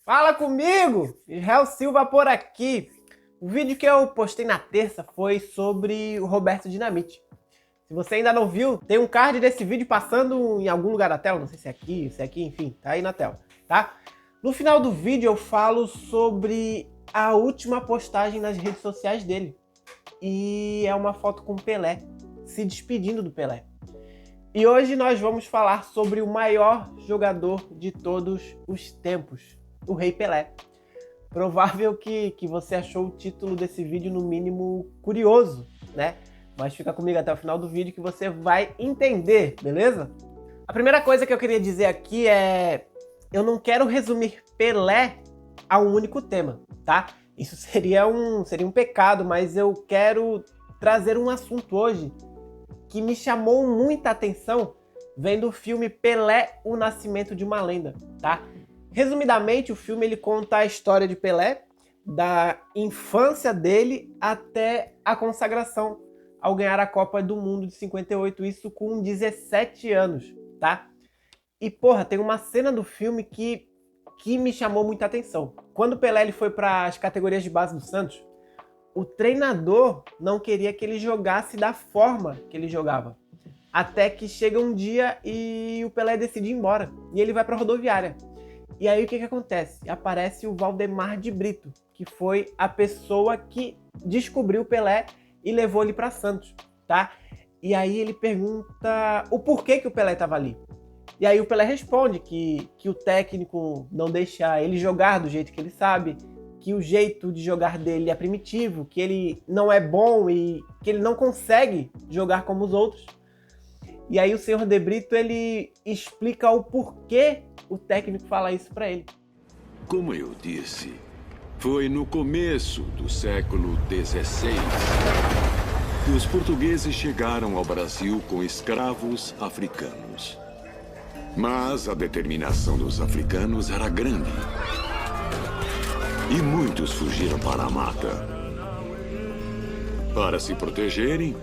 Fala comigo! Israel Silva por aqui. O vídeo que eu postei na terça foi sobre o Roberto Dinamite. Se você ainda não viu, tem um card desse vídeo passando em algum lugar da tela, não sei se é aqui, enfim, tá aí na tela, tá? No final do vídeo eu falo sobre a última postagem nas redes sociais dele. E é uma foto com o Pelé, se despedindo do Pelé. E hoje nós vamos falar sobre o maior jogador de todos os tempos, o Rei Pelé. Provável que você achou o título desse vídeo no mínimo curioso, né? Mas fica comigo até o final do vídeo que você vai entender, beleza? A primeira coisa que eu queria dizer aqui é... eu não quero resumir Pelé a um único tema, tá? Isso seria um pecado, mas eu quero trazer um assunto hoje que me chamou muita atenção vendo o filme Pelé, o Nascimento de uma Lenda, tá? Resumidamente, o filme ele conta a história de Pelé, da infância dele até a consagração ao ganhar a Copa do Mundo de 58, isso com 17 anos, tá? E, porra, tem uma cena do filme que me chamou muita atenção. Quando o Pelé ele foi para as categorias de base do Santos, o treinador não queria que ele jogasse da forma que ele jogava. Até que chega um dia e o Pelé decide ir embora. E ele vai para a rodoviária. E aí o que acontece? Aparece o Valdemar de Brito, que foi a pessoa que descobriu o Pelé e levou ele para Santos, tá? E aí ele pergunta o porquê que o Pelé estava ali. E aí o Pelé responde que o técnico não deixa ele jogar do jeito que ele sabe, que o jeito de jogar dele é primitivo, que ele não é bom e que ele não consegue jogar como os outros. E aí o senhor De Brito, ele explica o porquê o técnico fala isso para ele. Como eu disse, foi no começo do século XVI que os portugueses chegaram ao Brasil com escravos africanos. Mas a determinação dos africanos era grande. E muitos fugiram para a mata. Para se protegerem,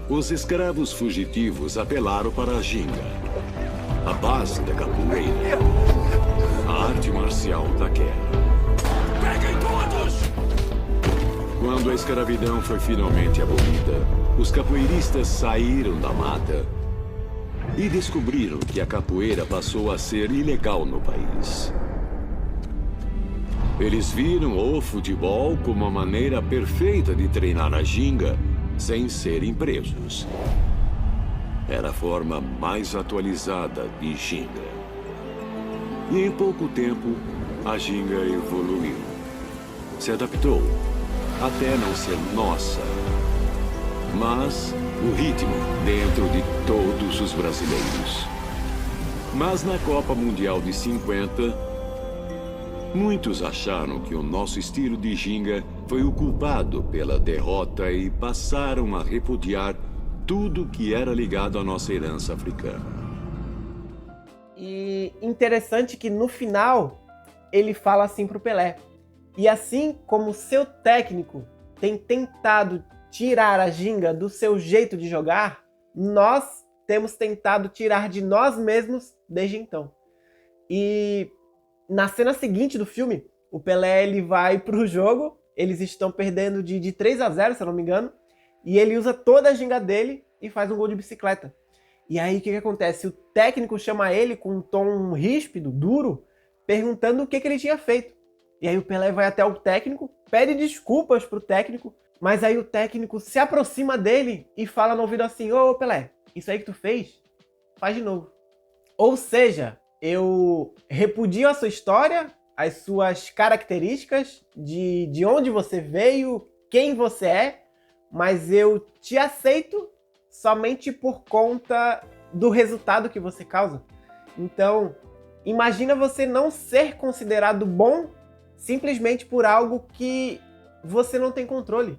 os escravos fugitivos apelaram para a ginga, a base da capoeira, a arte marcial da guerra. Peguem todos! Quando a escravidão foi finalmente abolida, os capoeiristas saíram da mata e descobriram que a capoeira passou a ser ilegal no país. Eles viram o futebol como uma maneira perfeita de treinar a ginga sem serem presos. Era a forma mais atualizada de ginga. E em pouco tempo, a ginga evoluiu. Se adaptou, até não ser nossa, mas o ritmo dentro de todos os brasileiros. Mas na Copa Mundial de 50, muitos acharam que o nosso estilo de ginga foi o culpado pela derrota e passaram a repudiar tudo que era ligado à nossa herança africana. E interessante que no final ele fala assim pro Pelé: e assim como o seu técnico tem tentado tirar a ginga do seu jeito de jogar, nós temos tentado tirar de nós mesmos desde então. E na cena seguinte do filme, o Pelé ele vai pro jogo, eles estão perdendo de 3-0, se eu não me engano, e ele usa toda a ginga dele e faz um gol de bicicleta. E aí o que acontece? O técnico chama ele com um tom ríspido, duro, perguntando o que ele tinha feito. E aí o Pelé vai até o técnico, pede desculpas pro técnico, mas aí o técnico se aproxima dele e fala no ouvido assim: ô Pelé, isso aí que tu fez, faz de novo. Ou seja, eu repudio a sua história, as suas características, de onde você veio, quem você é, mas eu te aceito somente por conta do resultado que você causa. Então, imagina você não ser considerado bom simplesmente por algo que você não tem controle,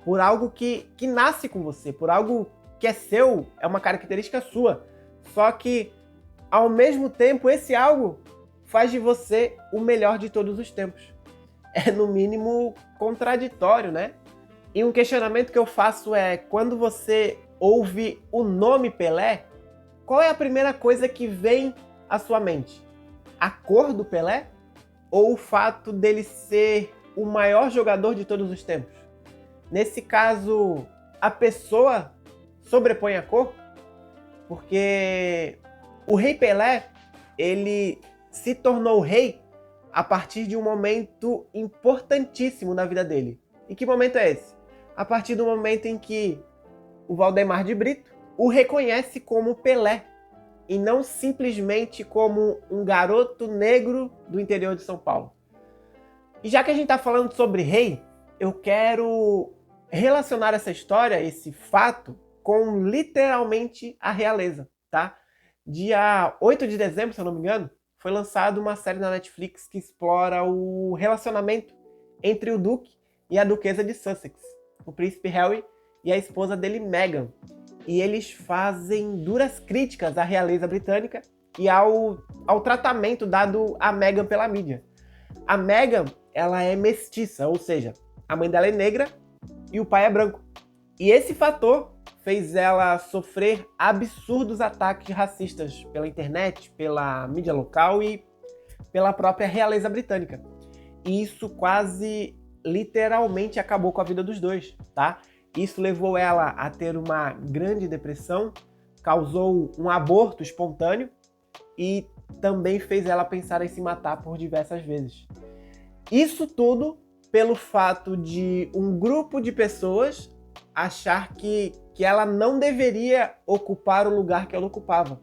por algo que nasce com você, por algo que é seu, é uma característica sua. Só que, ao mesmo tempo, esse algo faz de você o melhor de todos os tempos. É, no mínimo, contraditório, né? E um questionamento que eu faço é, quando você ouve o nome Pelé, qual é a primeira coisa que vem à sua mente? A cor do Pelé? ou o fato dele ser o maior jogador de todos os tempos? Nesse caso, a pessoa sobrepõe a cor? Porque o Rei Pelé, ele se tornou rei a partir de um momento importantíssimo na vida dele. E que momento é esse? A partir do momento em que o Valdemar de Brito o reconhece como Pelé, e não simplesmente como um garoto negro do interior de São Paulo. E já que a gente está falando sobre rei, eu quero relacionar essa história, esse fato, com literalmente a realeza, tá? Dia 8 de dezembro, se eu não me engano, foi lançada uma série na Netflix que explora o relacionamento entre o Duque e a Duquesa de Sussex, o príncipe Harry e a esposa dele, Meghan. E eles fazem duras críticas à realeza britânica e ao tratamento dado a Meghan pela mídia. A Meghan, ela é mestiça, ou seja, a mãe dela é negra e o pai é branco. E esse fator fez ela sofrer absurdos ataques racistas pela internet, pela mídia local e pela própria realeza britânica. E isso quase literalmente acabou com a vida dos dois, tá? Isso levou ela a ter uma grande depressão, causou um aborto espontâneo e também fez ela pensar em se matar por diversas vezes. Isso tudo pelo fato de um grupo de pessoas achar que ela não deveria ocupar o lugar que ela ocupava.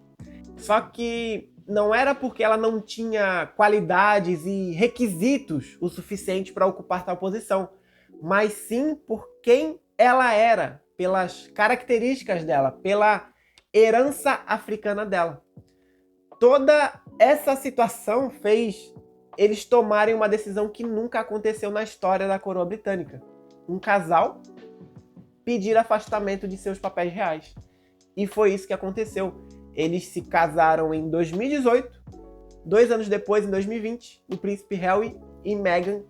Só que não era porque ela não tinha qualidades e requisitos o suficiente para ocupar tal posição, mas sim por quem ela era, pelas características dela, pela herança africana dela. Toda essa situação fez eles tomarem uma decisão que nunca aconteceu na história da coroa britânica. Um casal pedir afastamento de seus papéis reais. E foi isso que aconteceu. Eles se casaram em 2018, 2 anos depois, em 2020, o príncipe Harry e Meghan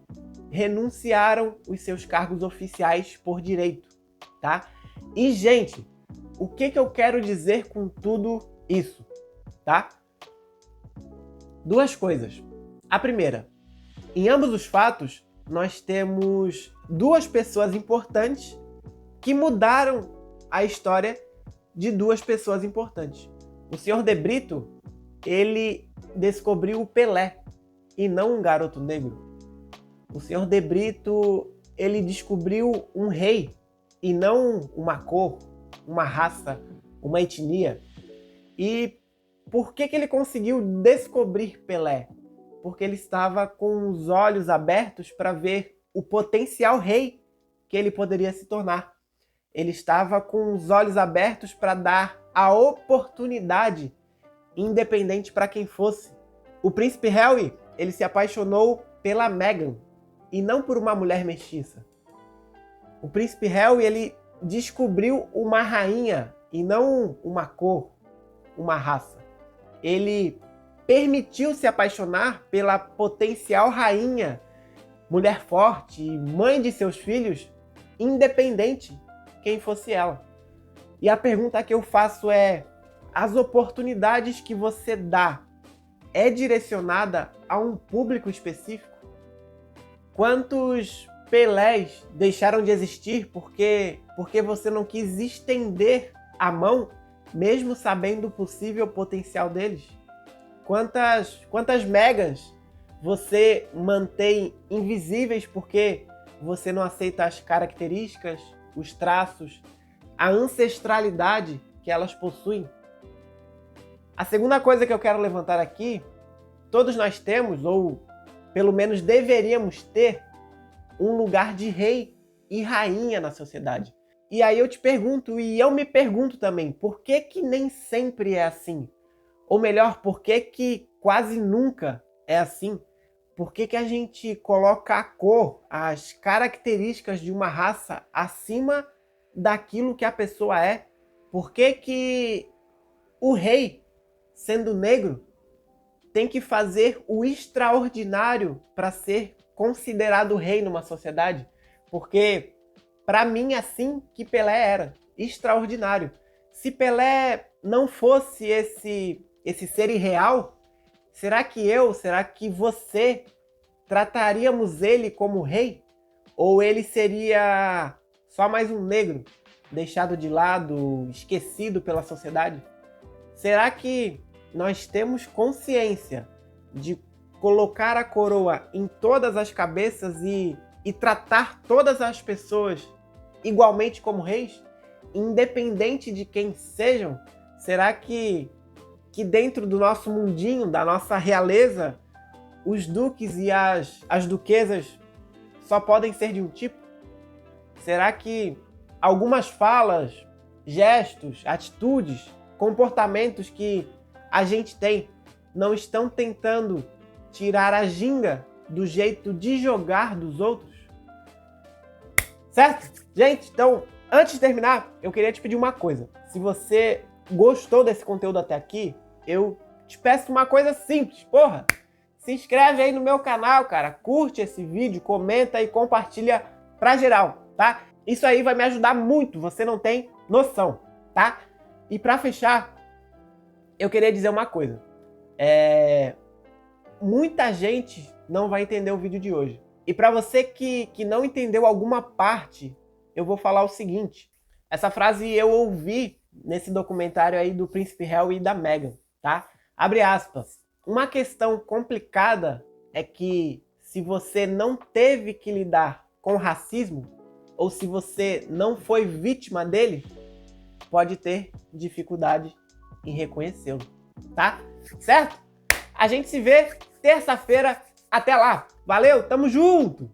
renunciaram os seus cargos oficiais por direito, tá? E, gente, o que eu quero dizer com tudo isso, tá? Duas coisas. A primeira, em ambos os fatos, nós temos duas pessoas importantes que mudaram a história de duas pessoas importantes. O Sr. de Brito, ele descobriu o Pelé e não um garoto negro. O Sr. de Brito, ele descobriu um rei e não uma cor, uma raça, uma etnia. E por que ele conseguiu descobrir Pelé? Porque ele estava com os olhos abertos para ver o potencial rei que ele poderia se tornar. Ele estava com os olhos abertos para dar a oportunidade, independente para quem fosse. O príncipe Harry, ele se apaixonou pela Meghan e não por uma mulher mestiça. O príncipe Harry, ele descobriu uma rainha e não uma cor, uma raça. Ele permitiu se apaixonar pela potencial rainha, mulher forte, mãe de seus filhos, independente quem fosse ela. E a pergunta que eu faço é: as oportunidades que você dá é direcionada a um público específico? Quantos Pelés deixaram de existir porque você não quis estender a mão, mesmo sabendo o possível potencial deles? Quantas Meghans você mantém invisíveis porque você não aceita as características, os traços, a ancestralidade que elas possuem? A segunda coisa que eu quero levantar aqui, todos nós temos, ou pelo menos deveríamos ter, um lugar de rei e rainha na sociedade. E aí eu te pergunto, e eu me pergunto também, por que nem sempre é assim? Ou melhor, por que quase nunca é assim? Por que a gente coloca a cor, as características de uma raça acima daquilo que a pessoa é? Por que o rei, sendo negro, tem que fazer o extraordinário para ser considerado rei numa sociedade? Porque, para mim, assim que Pelé era, extraordinário. Se Pelé não fosse esse ser irreal, será que você trataríamos ele como rei? Ou ele seria só mais um negro, deixado de lado, esquecido pela sociedade? Será que nós temos consciência de colocar a coroa em todas as cabeças e tratar todas as pessoas igualmente como reis, independente de quem sejam? Será que dentro do nosso mundinho, da nossa realeza, os duques e as duquesas só podem ser de um tipo? Será que algumas falas, gestos, atitudes, comportamentos que a gente tem não estão tentando tirar a ginga do jeito de jogar dos outros? Certo? Gente, então, antes de terminar, eu queria te pedir uma coisa. Se você gostou desse conteúdo até aqui, eu te peço uma coisa simples. Porra, se inscreve aí no meu canal, cara. Curte esse vídeo, comenta e compartilha pra geral, tá? Isso aí vai me ajudar muito, você não tem noção, tá? E pra fechar, eu queria dizer uma coisa. Muita gente não vai entender o vídeo de hoje. E pra você que não entendeu alguma parte, eu vou falar o seguinte. Essa frase eu ouvi nesse documentário aí do Príncipe Harry e da Meghan, tá? Abre aspas. Uma questão complicada é que se você não teve que lidar com racismo, ou se você não foi vítima dele, pode ter dificuldade em reconhecê-lo, tá? Certo? A gente se vê terça-feira. Até lá. Valeu, tamo junto!